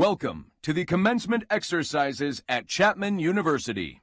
Welcome to the commencement exercises at Chapman University.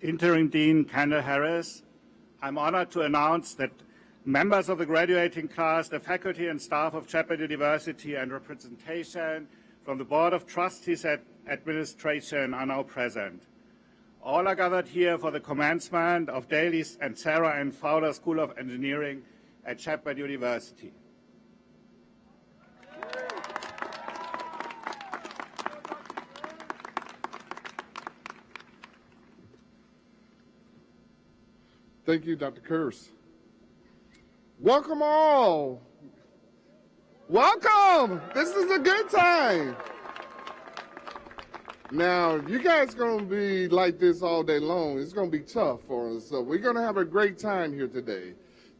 Interim Dean Kendall Harris, I'm honored to announce that members of the graduating class, the faculty and staff of Chapman University, and representation from the Board of Trustees and Administration are now present. All are gathered here for the commencement of Daley and Sarah and Fowler School of Engineering at Chapman University. Thank you, Dr. Kurz. Welcome all. Welcome. This is a good time. Now, if you guys going to be like this all day long, it's going to be tough for us. So we're going to have a great time here today.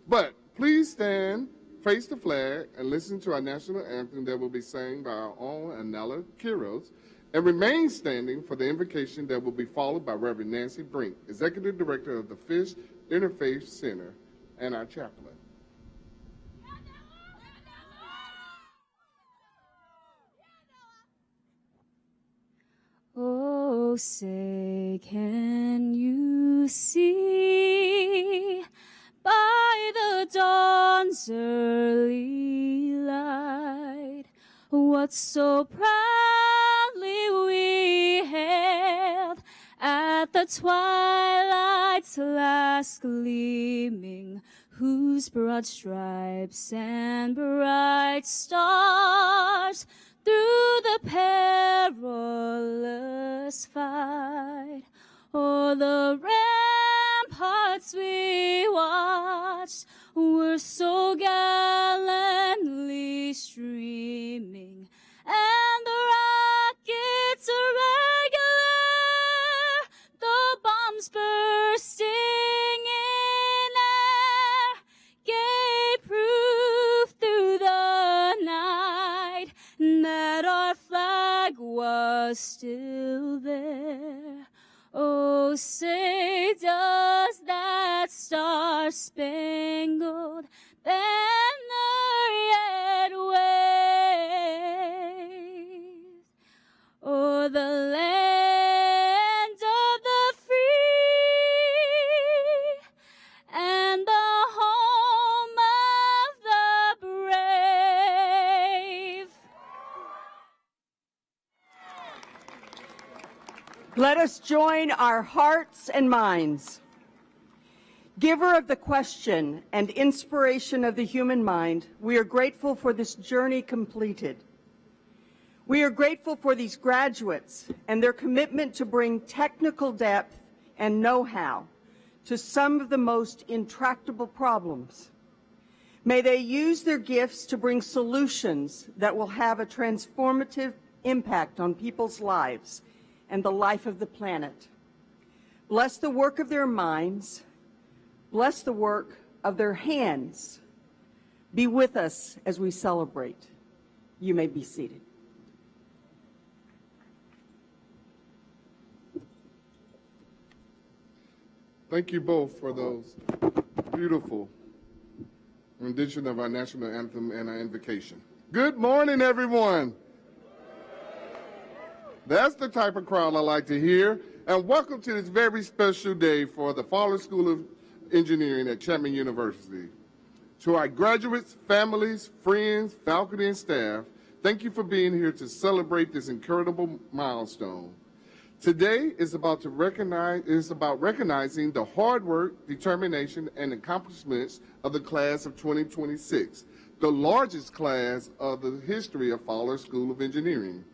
But please stand, face the flag, and listen to our national anthem that will be sang by our own Anela Quiroz, and remain standing for the invocation that will be followed by Reverend Nancy Brink, Executive Director of the Fish Interfaith Center, and our chaplain. Oh, say, can you see by the dawn's early light what so proudly we hailed at the twilight's last gleaming, whose broad stripes and bright stars through the perilous fight o'er the ramparts we watched were so gallantly streaming, and the rockets irregular, the bombs bursting in air, gave proof through the night that our flag was still there. Oh, say, does that star-spangled banner yet wave o'er the land of the free and the home of the brave? Let us join our hearts and minds. Giver of the question and inspiration of the human mind, we are grateful for this journey completed. We are grateful for these graduates and their commitment to bring technical depth and know-how to some of the most intractable problems. May they use their gifts to bring solutions that will have a transformative impact on people's lives and the life of the planet. Bless the work of their minds. Bless the work of their hands. Be with us as we celebrate. You may be seated. Thank you both for those beautiful rendition of our national anthem and our invocation. Good morning, everyone. That's the type of crowd I like to hear. And welcome to this very special day for the Fowler School of Engineering at Chapman University. To our graduates, families, friends, faculty, and staff, thank you for being here to celebrate this incredible milestone. Today is about recognizing the hard work, determination, and accomplishments of the class of 2026, the largest class of the history of Fowler School of Engineering.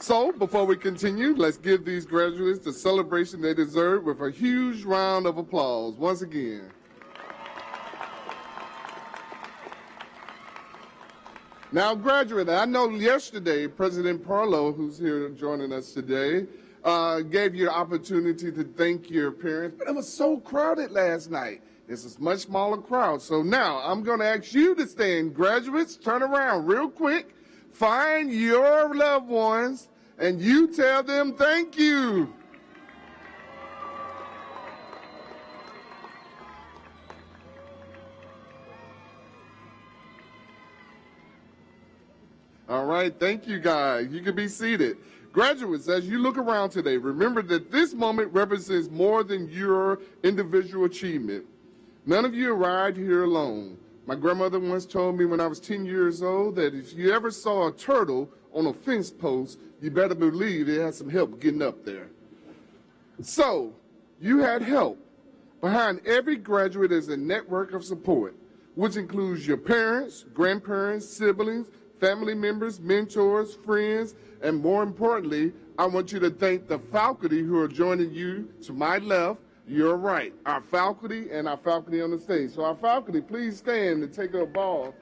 So, before we continue, let's give these graduates the celebration they deserve with a huge round of applause once again. Now, graduate, I know yesterday President Parlow, who's here joining us today, gave you the opportunity to thank your parents, but it was so crowded last night. It's a much smaller crowd. So now I'm going to ask you to stand. Graduates, turn around real quick, find your loved ones, and you tell them thank you. All right, thank you guys. You can be seated. Graduates, as you look around today, remember that this moment represents more than your individual achievement. None of you arrived here alone. My grandmother once told me when I was 10 years old that if you ever saw a turtle on a fence post, you better believe it had some help getting up there. So, you had help. Behind every graduate is a network of support, which includes your parents, grandparents, siblings, family members, mentors, friends, and more importantly, I want you to thank the faculty who are joining you to my left, your right, our faculty and our faculty on the stage. So our faculty, please stand and take a ball.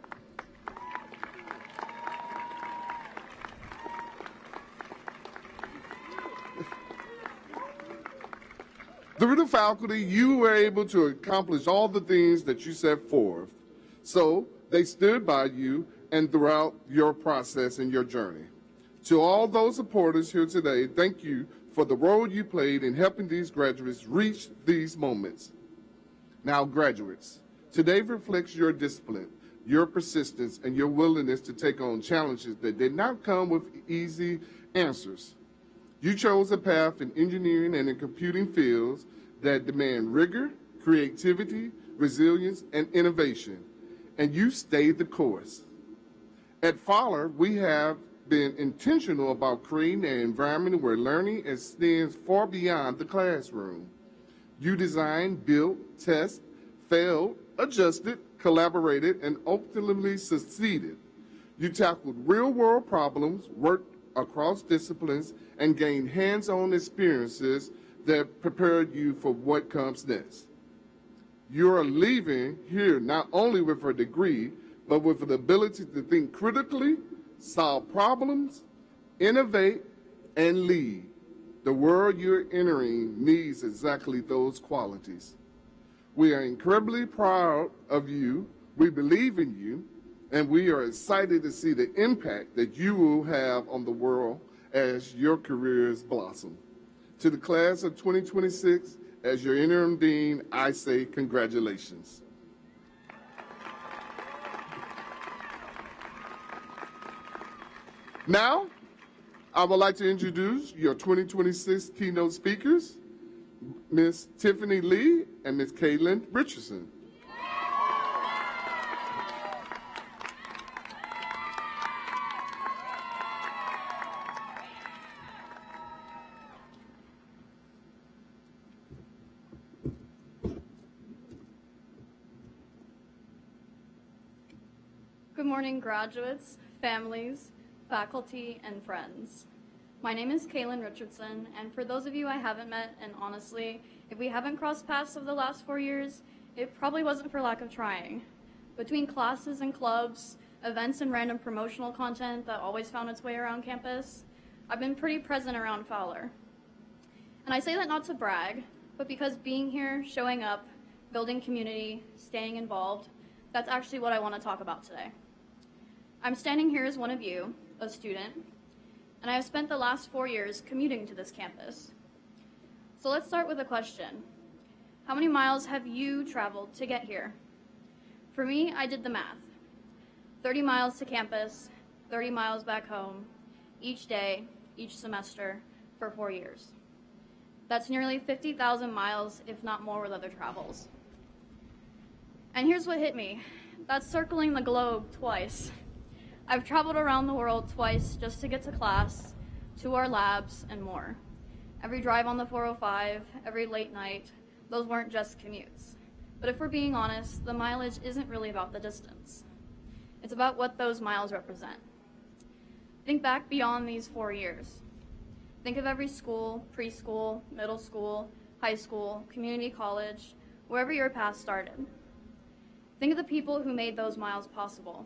Through the faculty, you were able to accomplish all the things that you set forth. So they stood by you and throughout your process and your journey. To all those supporters here today, thank you for the role you played in helping these graduates reach these moments. Now, graduates, today reflects your discipline, your persistence, and your willingness to take on challenges that did not come with easy answers. You chose a path in engineering and in computing fields that demand rigor, creativity, resilience, and innovation, and you stayed the course. At Fowler, we have been intentional about creating an environment where learning extends far beyond the classroom. You designed, built, tested, failed, adjusted, collaborated, and ultimately succeeded. You tackled real-world problems, worked across disciplines, and gained hands-on experiences that prepared you for what comes next. You are leaving here not only with a degree, but with the ability to think critically, solve problems, innovate, and lead. The world you're entering needs exactly those qualities. We are incredibly proud of you, we believe in you, and we are excited to see the impact that you will have on the world as your careers blossom. To the class of 2026, as your interim dean, I say congratulations. Now, I would like to introduce your 2026 keynote speakers, Ms. Tiffany Lee and Ms. Caitlin Richardson. Good morning, graduates, families, faculty, and friends. My name is Caitlin Richardson, and for those of you I haven't met, and honestly, if we haven't crossed paths over the last 4 years, it probably wasn't for lack of trying. Between classes and clubs, events and random promotional content that always found its way around campus, I've been pretty present around Fowler. And I say that not to brag, but because being here, showing up, building community, staying involved, that's actually what I want to talk about today. I'm standing here as one of you, a student, and I have spent the last 4 years commuting to this campus. So let's start with a question. How many miles have you traveled to get here? For me, I did the math. 30 miles to campus, 30 miles back home, each day, each semester, for 4 years. That's nearly 50,000 miles, if not more, with other travels. And here's what hit me. That's circling the globe twice. I've traveled around the world twice just to get to class, to our labs, and more. Every drive on the 405, every late night, those weren't just commutes. But if we're being honest, the mileage isn't really about the distance. It's about what those miles represent. Think back beyond these 4 years. Think of every school, preschool, middle school, high school, community college, wherever your path started. Think of the people who made those miles possible.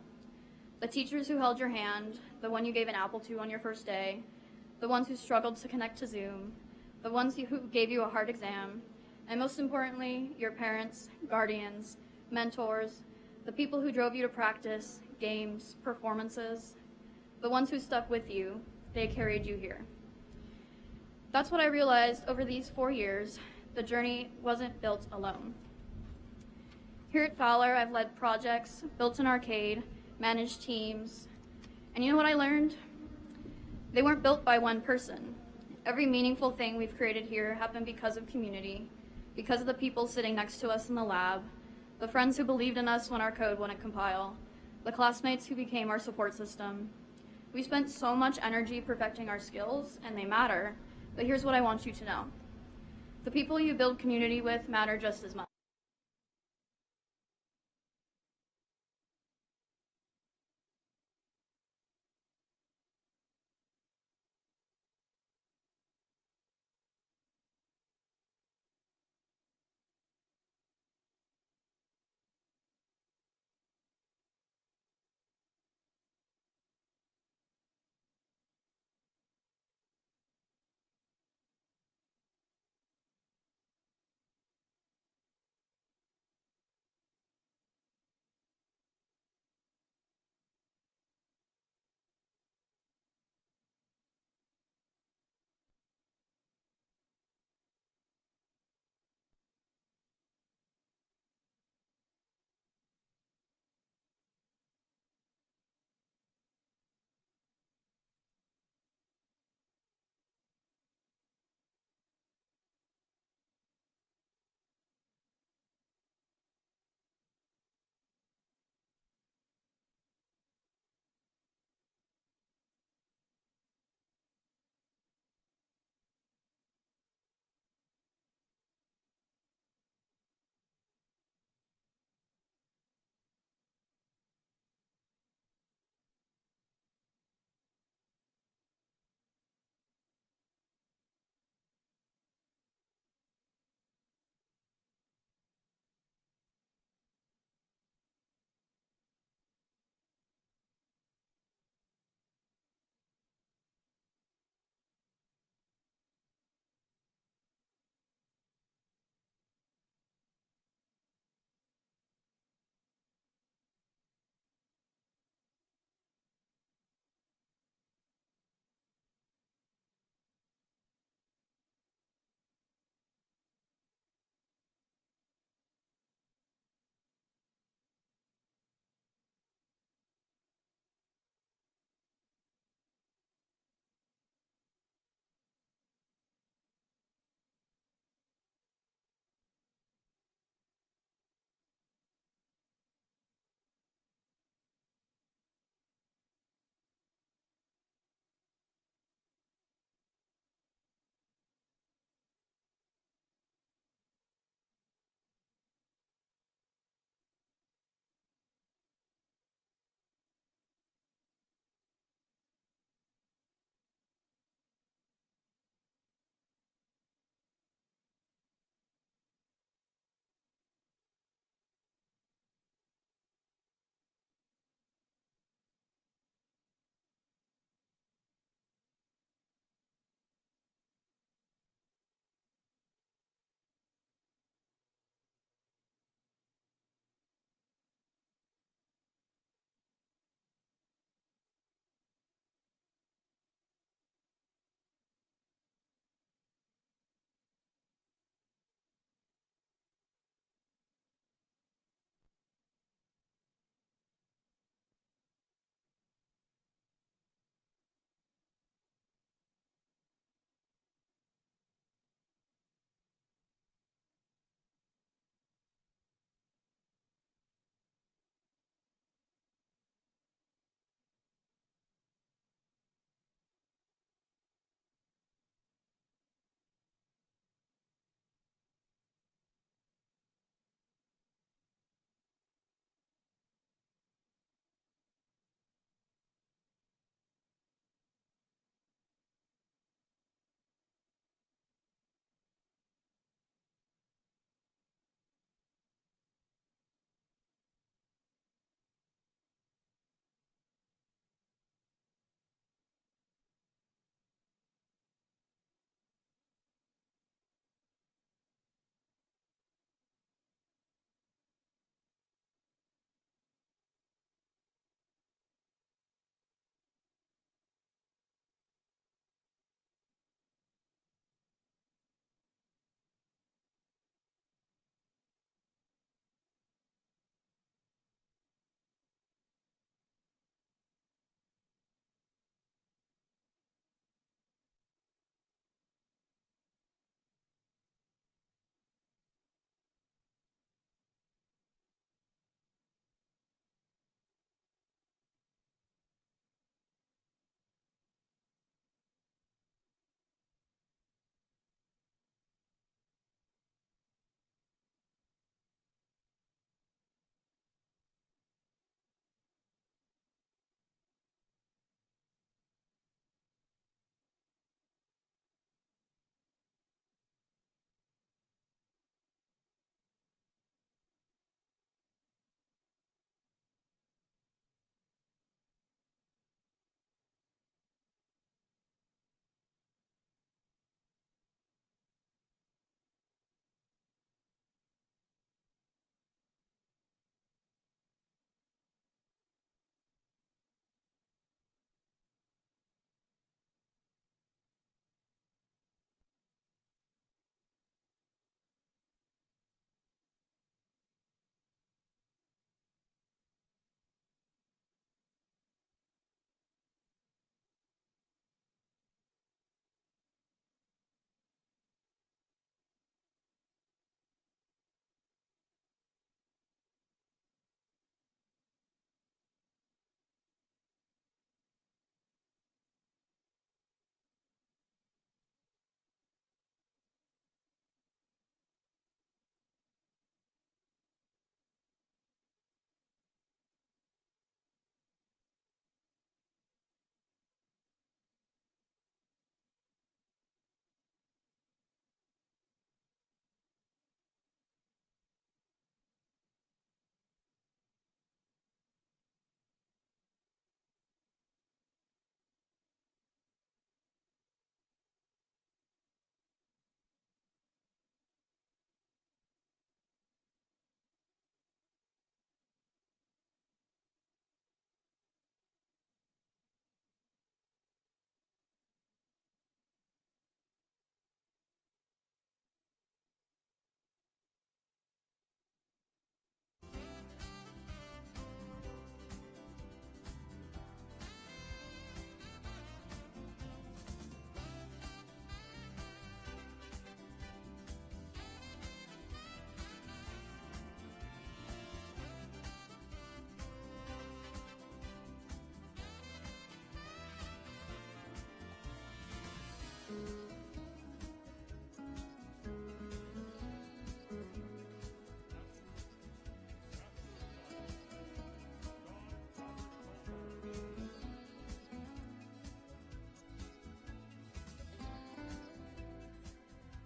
The teachers who held your hand, the one you gave an apple to on your first day, the ones who struggled to connect to Zoom, the ones who gave you a hard exam, and most importantly, your parents, guardians, mentors, the people who drove you to practice, games, performances, the ones who stuck with you, they carried you here. That's what I realized over these 4 years. The journey wasn't built alone. Here at Fowler, I've led projects, built an arcade, managed teams, And you know what I learned? They weren't built by one person. Every meaningful thing we've created here happened because of community, because of the people sitting next to us in the lab, the friends who believed in us when our code wouldn't compile, the classmates who became our support system. We spent so much energy perfecting our skills, and they matter, but here's what I want you to know. The people you build community with matter just as much.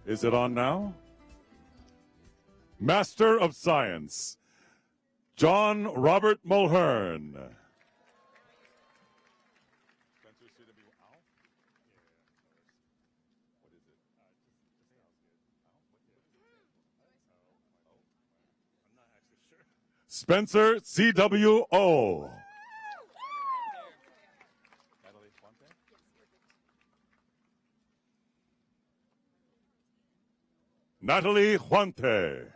Is it on now? Master of Science, John Robert Mulhern. Spencer C.W.O. Natalie Huante.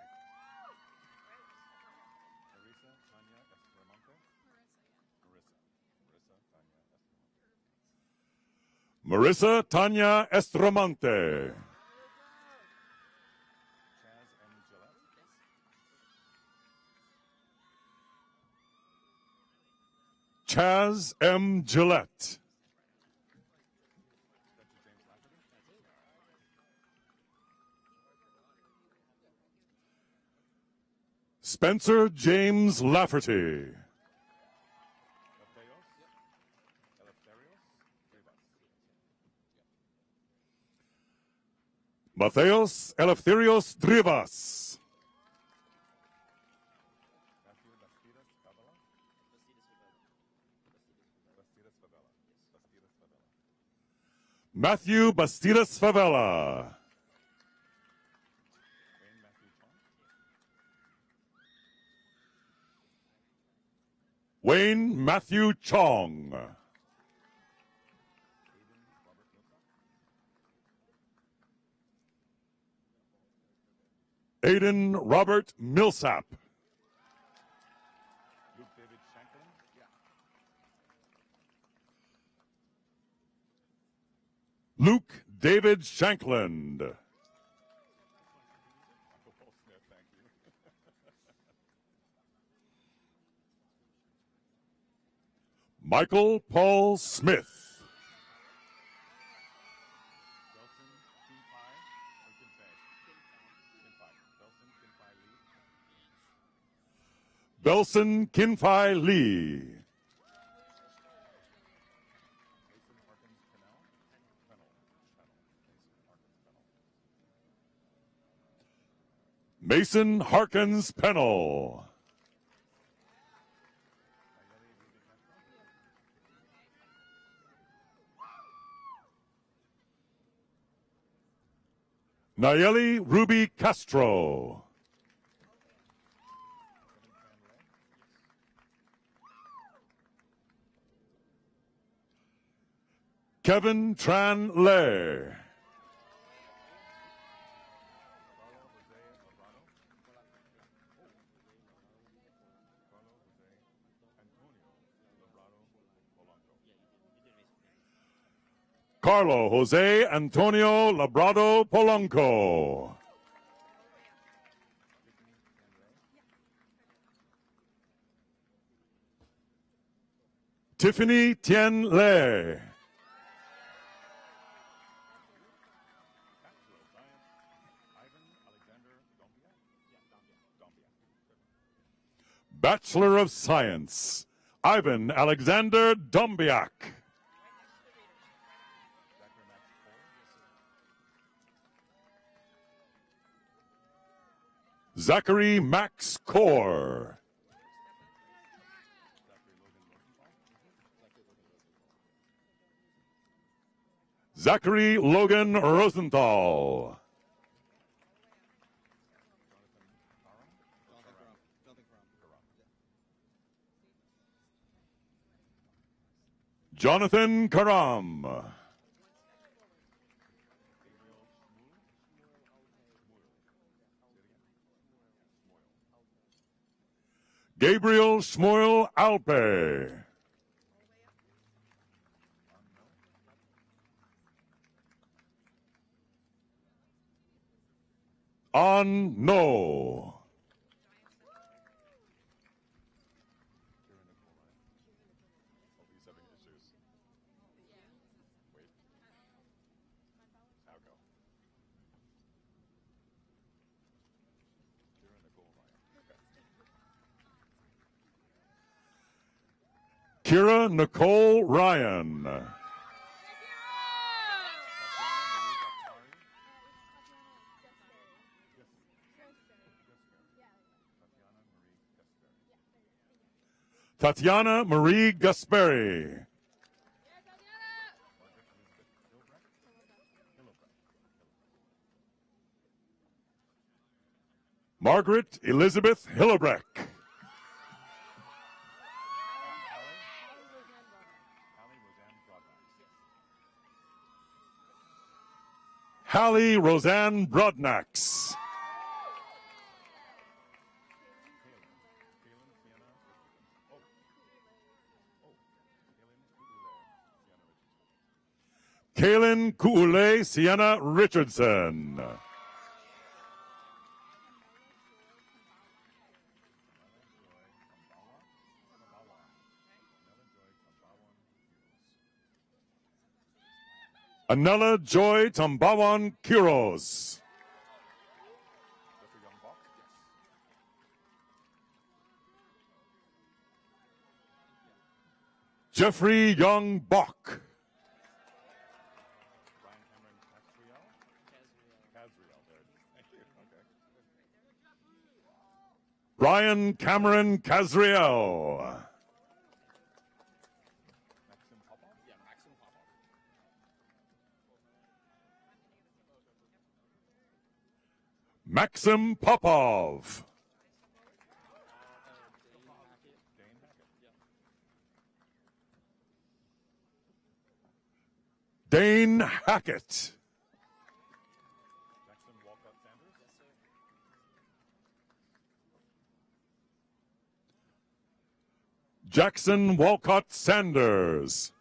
Marissa Tanya Estramante. Chaz M. Gillette. Spencer James Lafferty. Mateos Eleftherios Drivas. Matthew Bastidas Favela. Wayne Matthew Chong. Aiden Robert Millsap. Luke David Shankland. Michael Paul Smith. Belson Kinfai Lee. Mason Harkins Pennell. Nayeli Ruby Castro. Kevin Tran Le. Carlo Jose Antonio Labrado Polanco. Tiffany Tien Le. Bachelor of Science, Ivan Alexander Dombiak. Zachary Max Core. Zachary Logan Rosenthal. Jonathan Karam. Gabriel Shmuel Alpe. An No. Kira Nicole Ryan. Tatiana Marie Gasperi. Margaret Elizabeth Hillebreck. Hallie Roseanne Brodnax. Kaylin Kuule Sienna Richardson. Anela Joy Tambawan Quiros. Jeffrey Young Bach. Brian Cameron Casriel. Maxim Popov. Dane Hackett. Jackson Walcott Sanders.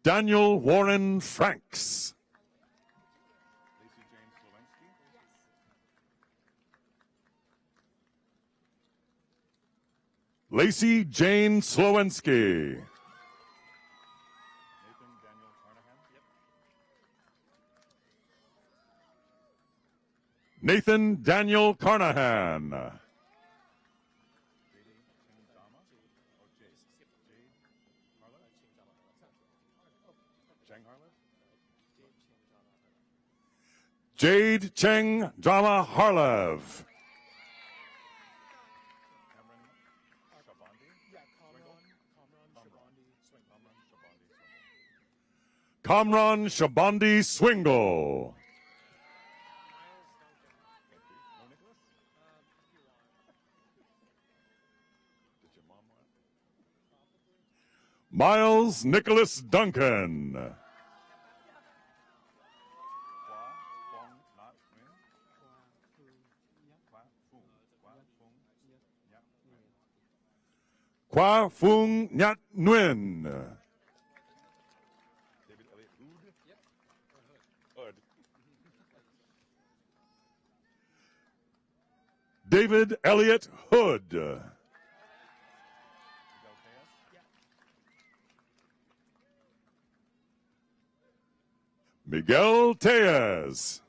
Daniel Warren Franks. Lacey Jane Slowensky. Nathan Daniel Carnahan. Jade Cheng Drama Harlev. Kamran Shabandi Swingle. Miles Nicholas Duncan. Kwa Fung Nyat Nguyen. David Elliott Hood. Miguel Tellez.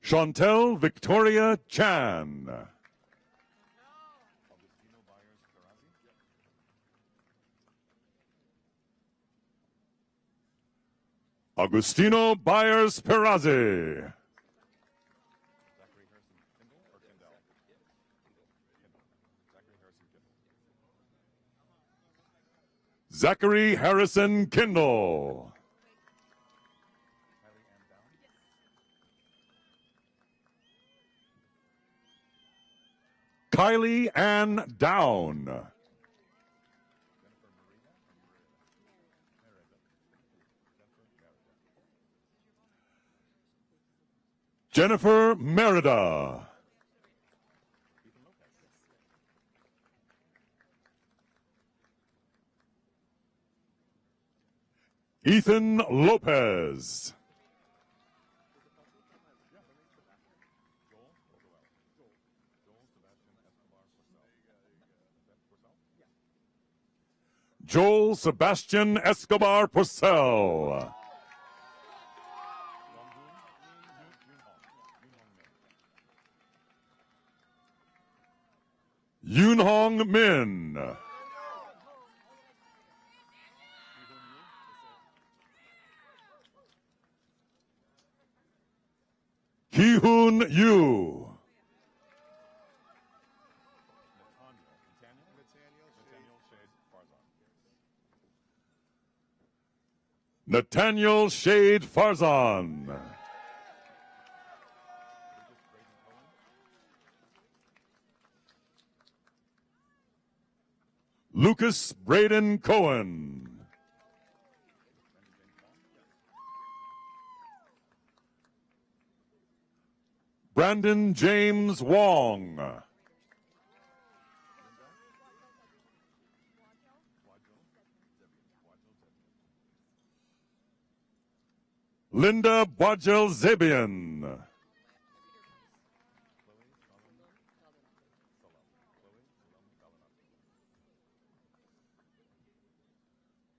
Chantel Victoria Chan. Agustino Byers Perazzi. Zachary Harrison Kindle. Kylie Ann Down. Jennifer Merida. Ethan Lopez. Joel Sebastian Escobar Purcell. Yoon Hong Min. Ki-hoon Yu. Nathaniel Shade Farzan. Lucas Braden Cohen. Brandon James Wong. Linda Bwadjel Zebian.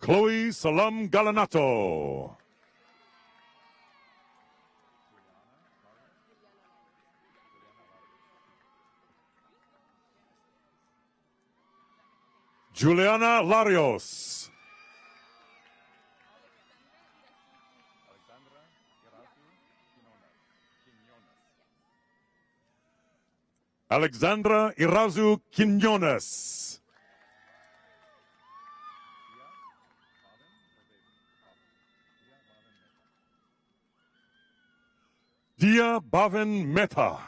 Chloe Salam Galanato. Juliana Larios. Alexandra Irazu Quinones. Dia Bhavin Mehta.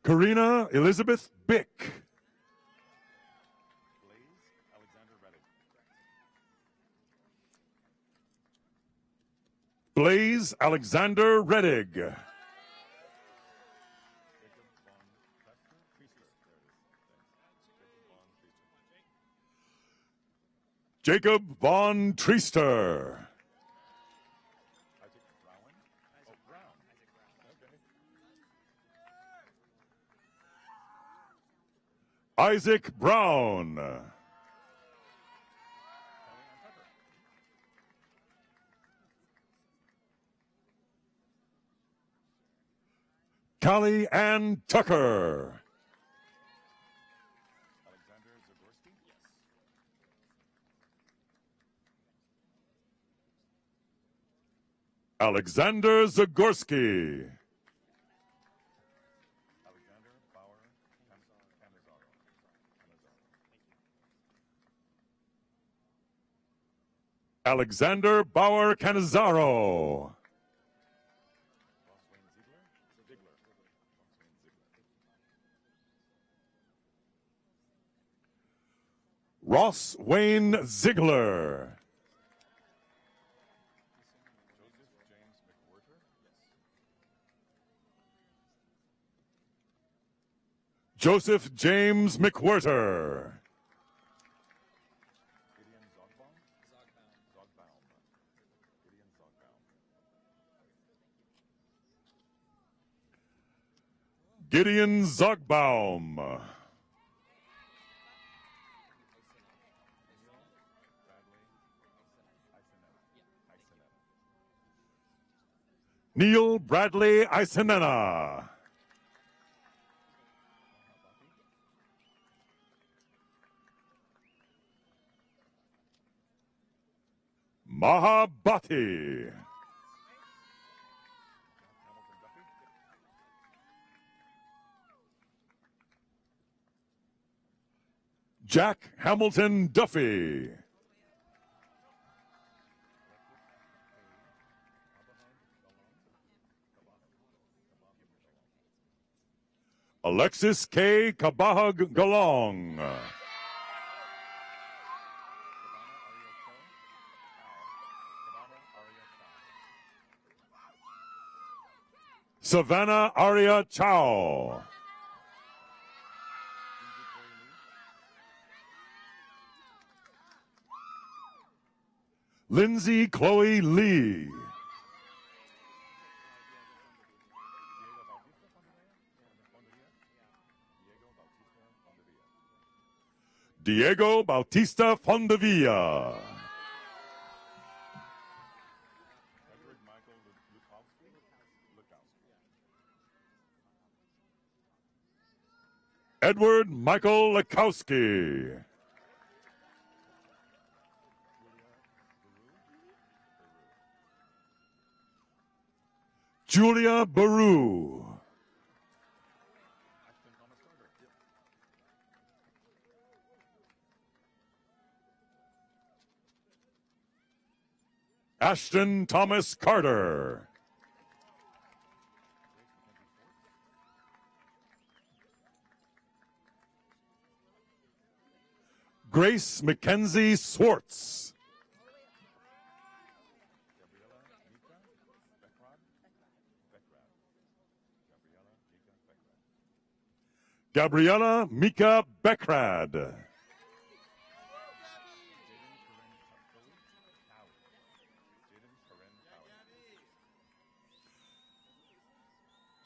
Karina Elizabeth Bick. Blaze Alexander Reddig. Jacob Von Treester. Isaac Brown. Callie Ann Tucker. Alexander Zagorski. Alexander Bauer Canizaro. Ross Wayne Ziegler. Joseph James McWhirter. Gideon Zogbaum. Neil Bradley Isenena. Mahabati. Jack Hamilton Duffy. Alexis K. Kabahag Galong. Savannah Arya Chow. Lindsay Chloe Lee. Diego Bautista Fondavilla. Edward Michael Lekowski. Julia Baru. Ashton Thomas Carter. Grace Mackenzie Swartz. Gabriella Mika Beckrad.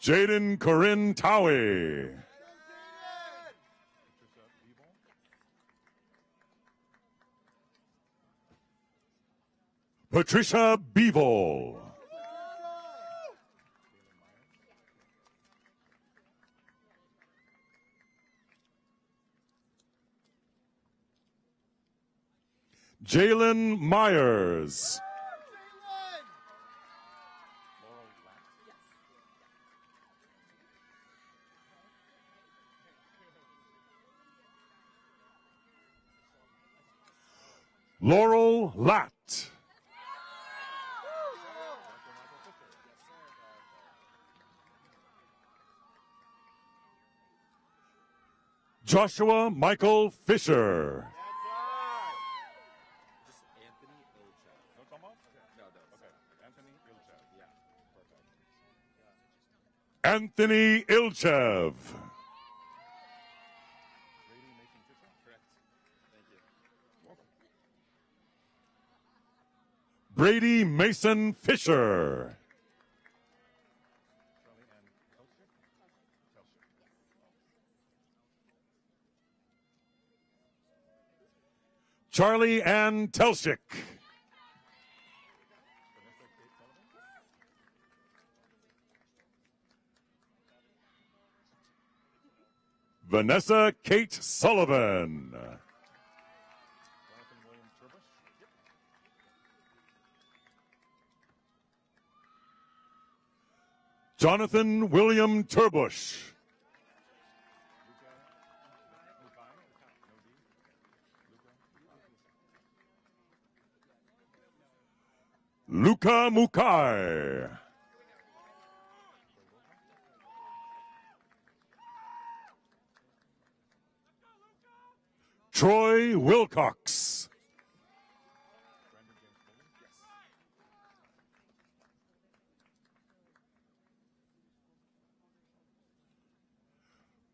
Jaden Corinne Towie. Patricia Beevil. Jalen Myers. Laurel Latt. Joshua Michael Fisher. Anthony Ilchev. Brady Mason Fisher. Charlie Ann Telshik. Vanessa Kate Sullivan. Jonathan William Turbush. Luca Mukai. Troy Wilcox.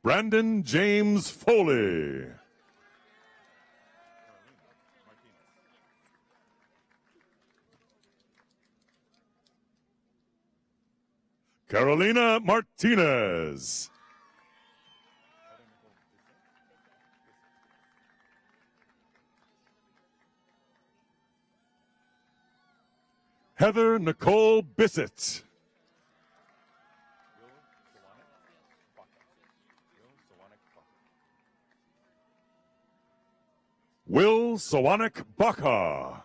Brandon James Foley. Carolina Martinez. Heather Nicole Bissett. Will Sawanik Baka.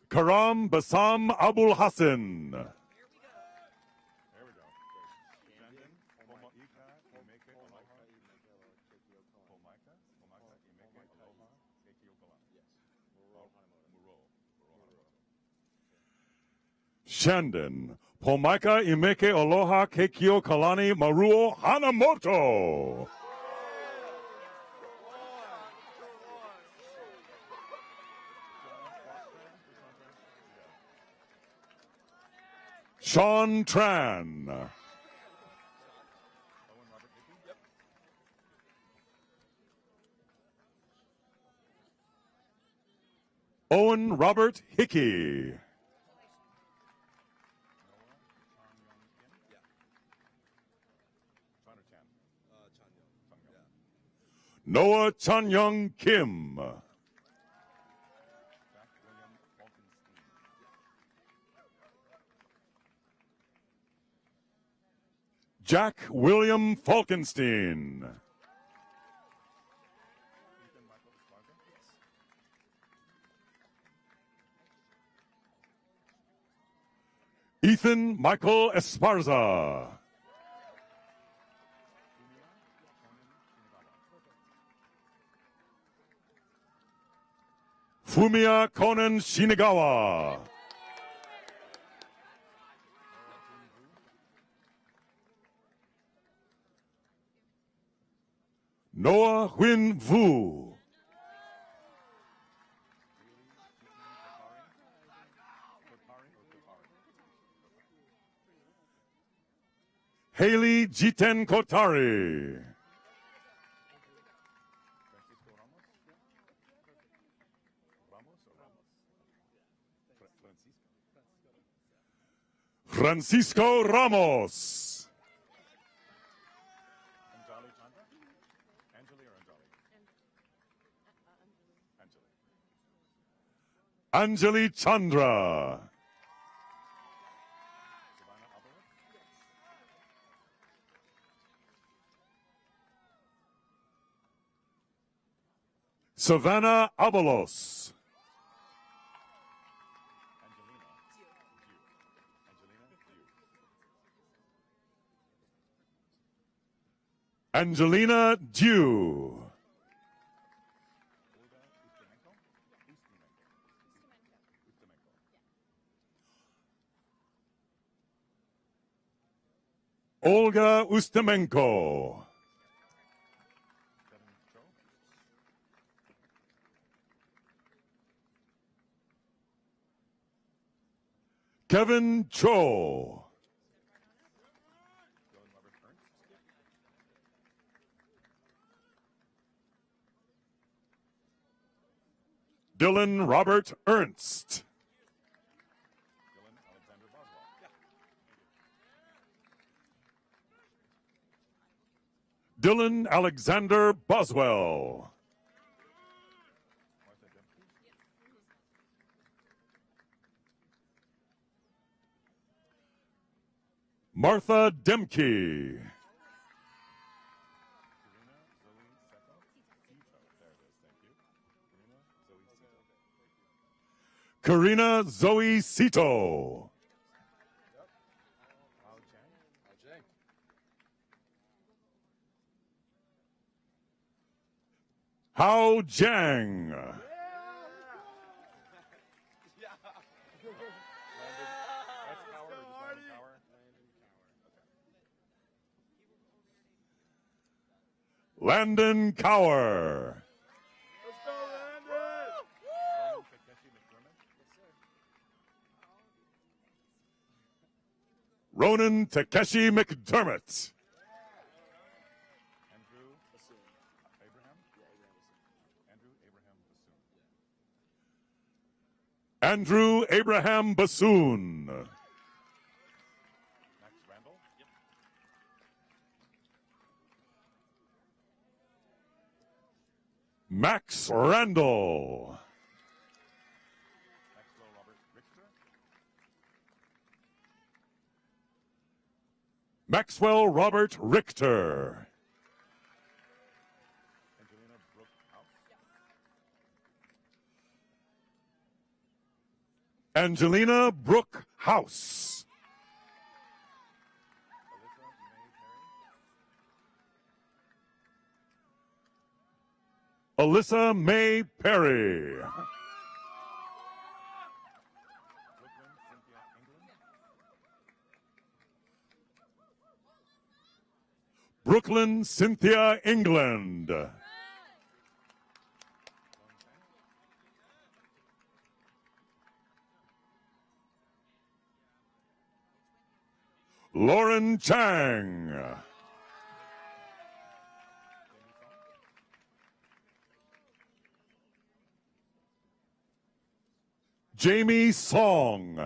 Karam Bassam Abul Hassan. Shandon Pomaika Imeke Aloha Kekio Kalani Maruo Hanamoto. Sean Tran. Owen Robert Hickey. Noah Chanyong Kim. Jack William Falkenstein. Ethan Michael Esparza. Fumiya Konan Shinagawa. Noah Huynh Vu. Haley Jiten Kotari. Francisco Ramos. Anjali Chandra. Savannah Avalos. Angelina Dew. Olga Ustemenko. Kevin Cho. Dylan Robert Ernst. Dylan Alexander Boswell. Martha Demke. Karina Zoe Cito. Hao Jiang. Landon Cower. Ronan Takeshi McDermott. Andrew Abraham Bassoon. Max Randall. Maxwell Robert Richter. Angelina Brooke House. Alyssa May Perry. Brooklyn Cynthia England. Lauren Chang. Jamie Song.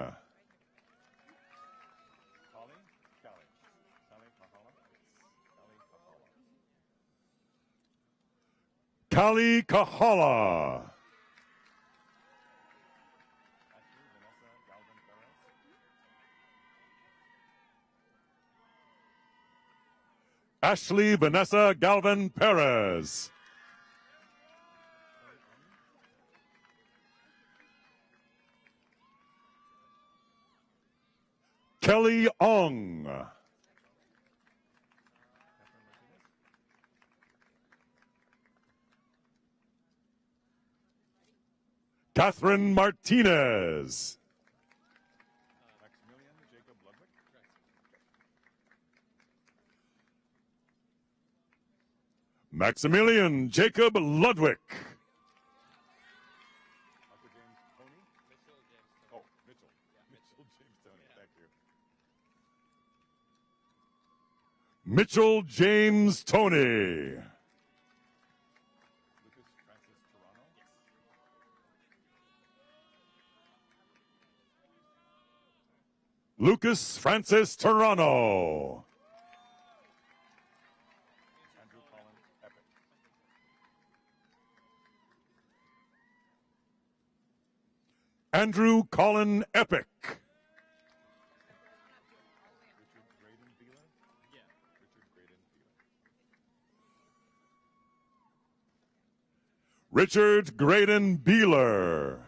Kali Kahala. Ashley Vanessa Galvin Perez. Kelly Ong. Catherine Martinez. Maximilian Jacob Ludwig. Mitchell James Tony. Lucas Francis Toronto. Andrew Colin Epic. Richard Graydon Beeler.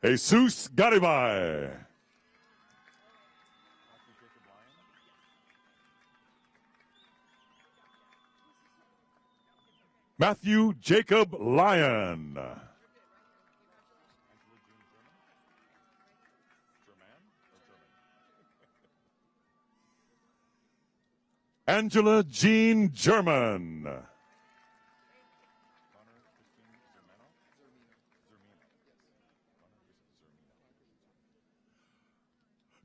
Jesus Garibay. Matthew Jacob Lyon. Angela Jean German.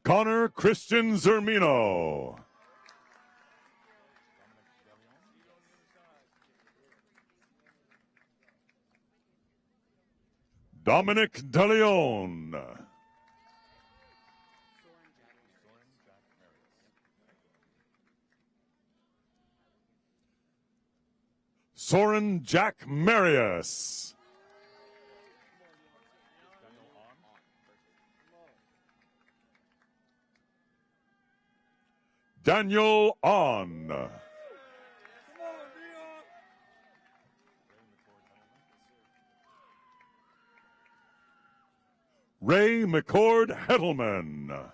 Connor Christian Zermino. Dominic DeLeon. Soren Jack Marius. Daniel On. Ray McCord Heddleman.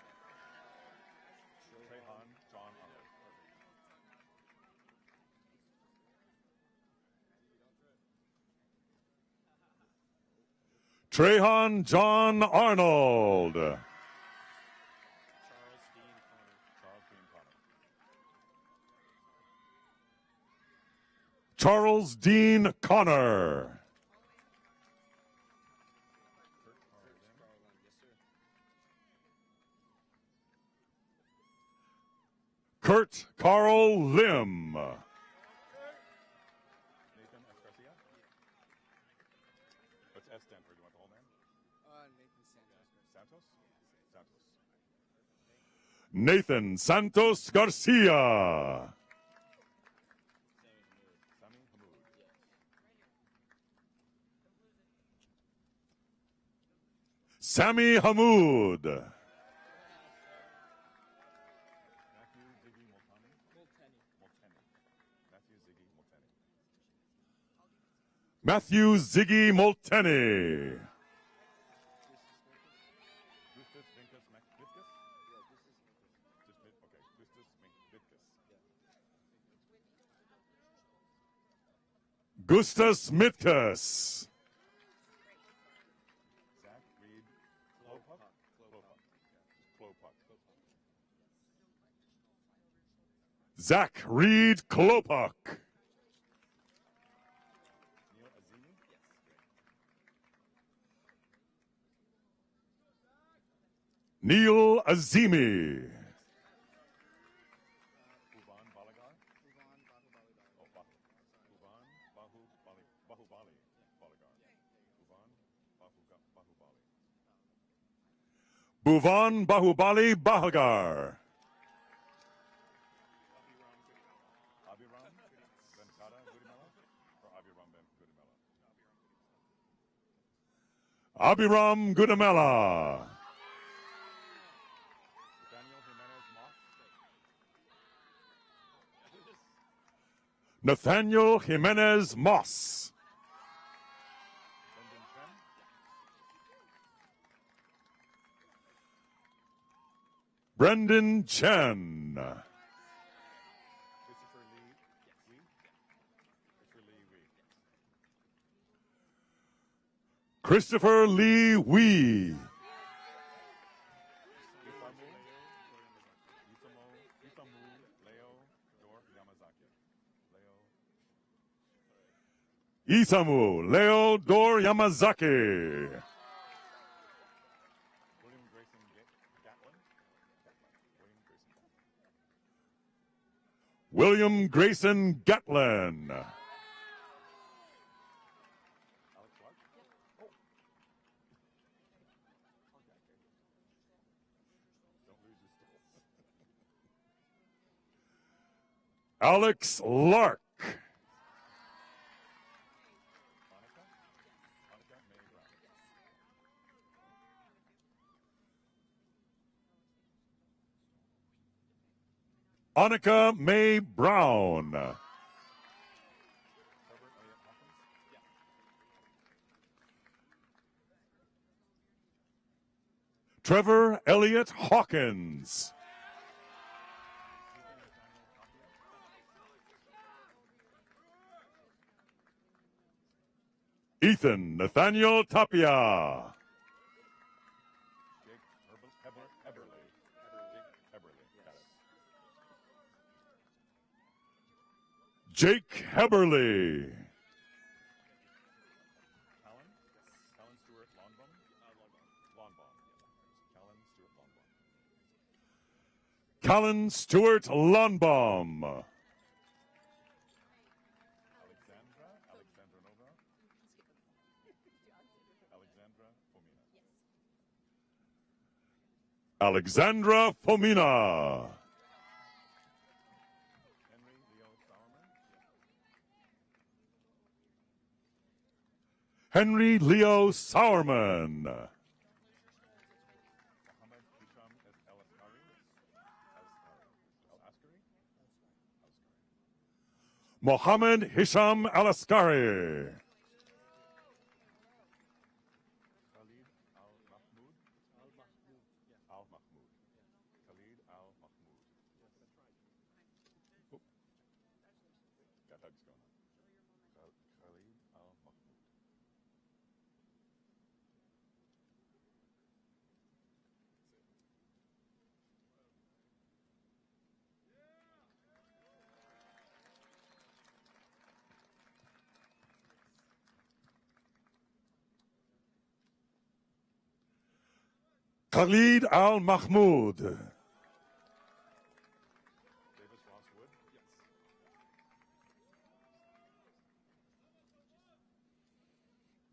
Trehan John Arnold. Charles Dean Connor. Kurt Carl Lim. What's S stand for? Do you want the whole name? Nathan Santos Garcia. Sami Hamoud. Matthew Ziggy Molteni. Gustas Mitkus. Zach Reed Klopak. Neil Azimi. Bhuvan Bahubali Bahagar. Abiram Gudamela. Nathaniel Jimenez Moss. Brendan Chen. Christopher Lee Wee. Isamu Leo Dor Yamazaki. William Grayson Gatlin. Alex Lark. Annika Mae Brown. Trevor Elliott Hawkins. Ethan Nathaniel Tapia. Jake Heberly. Callan Stewart Lonbaum. Alexandra Fomina. Henry Leo Sauerman. Mohammed Hisham Alaskari. Khalid Al Mahmoud.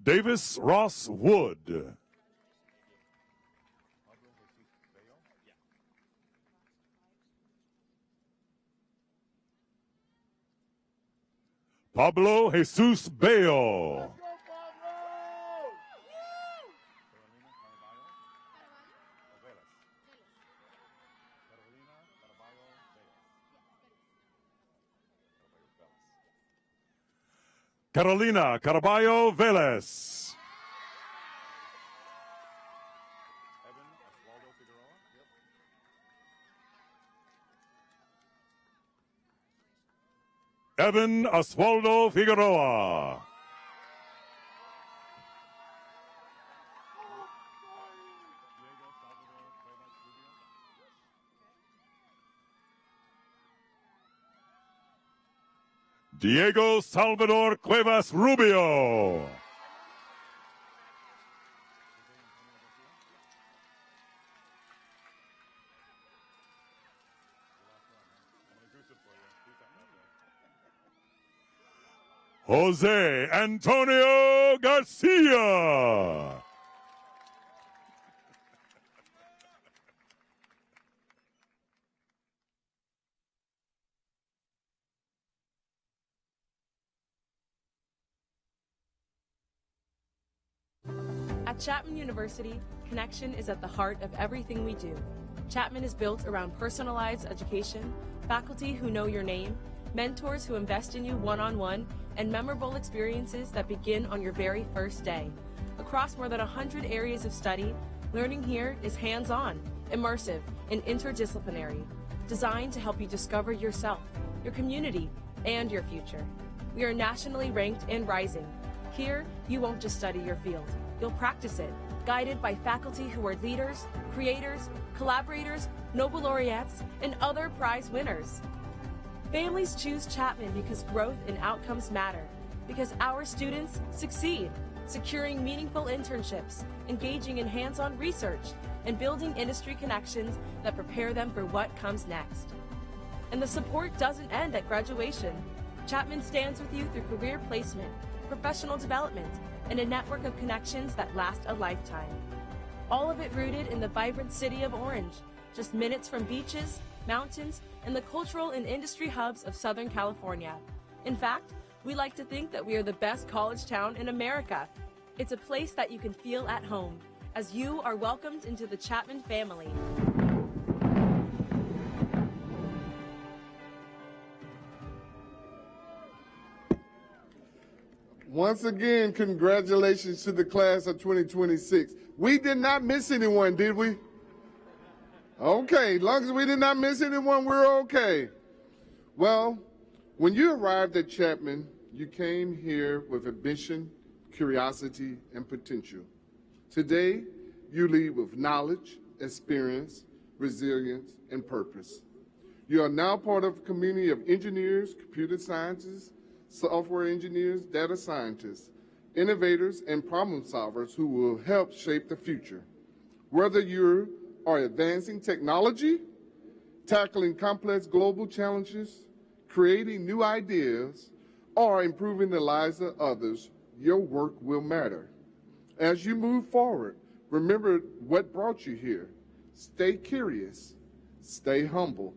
Davis Ross Wood. Pablo Jesus Bayo. Carolina Caraballo Velez. Evan Oswaldo Figueroa. Diego Salvador Cuevas Rubio. Jose Antonio Garcia. At Chapman University, connection is at the heart of everything we do. Chapman is built around personalized education, faculty who know your name, mentors who invest in you one-on-one, and memorable experiences that begin on your very first day. Across more than 100 areas of study, learning here is hands-on, immersive, and interdisciplinary, designed to help you discover yourself, your community, and your future. We are nationally ranked and rising. Here, you won't just study your field, you'll practice it, guided by faculty who are leaders, creators, collaborators, Nobel laureates, and other prize winners. Families choose Chapman because growth and outcomes matter, because our students succeed, securing meaningful internships, engaging in hands-on research, and building industry connections that prepare them for what comes next. And the support doesn't end at graduation. Chapman stands with you through career placement, professional development, and a network of connections that last a lifetime. All of it rooted in the vibrant city of Orange, just minutes from beaches, mountains, and the cultural and industry hubs of Southern California. In fact, we like to think that we are the best college town in America. It's a place that you can feel at home, as you are welcomed into the Chapman family. Once again, congratulations to the class of 2026. We did not miss anyone, did we? Okay, as long as we did not miss anyone, we're okay. Well, when you arrived at Chapman, you came here with ambition, curiosity, and potential. Today, you leave with knowledge, experience, resilience, and purpose. You are now part of a community of engineers, computer scientists, software engineers, data scientists, innovators, and problem solvers who will help shape the future. Whether you are advancing technology, tackling complex global challenges, creating new ideas, or improving the lives of others, your work will matter. As you move forward, remember what brought you here. Stay curious, stay humble.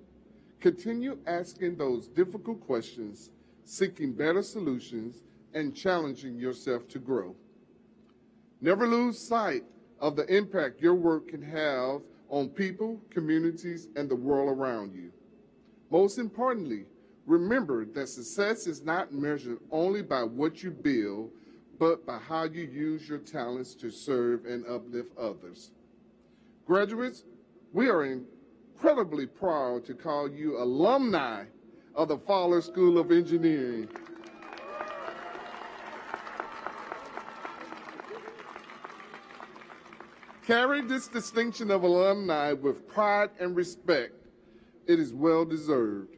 Continue asking those difficult questions, seeking better solutions, and challenging yourself to grow. Never lose sight of the impact your work can have on people, communities, and the world around you. Most importantly, remember that success is not measured only by what you build, but by how you use your talents to serve and uplift others. Graduates, we are incredibly proud to call you alumni of the Fowler School of Engineering. Carry this distinction of alumni with pride and respect. It is well deserved.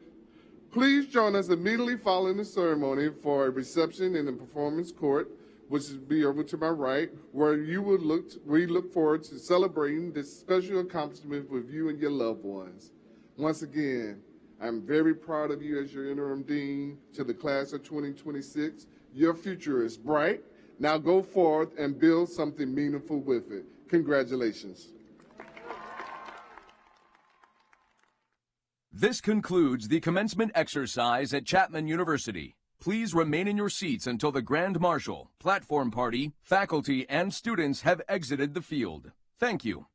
Please join us immediately following the ceremony for a reception in the performance court, which will be over to my right, where we look forward to celebrating this special accomplishment with you and your loved ones. Once again, I'm very proud of you as your interim dean to the class of 2026. Your future is bright. Now go forth and build something meaningful with it. Congratulations. This concludes the commencement exercise at Chapman University. Please remain in your seats until the Grand Marshal, platform party, faculty, and students have exited the field. Thank you.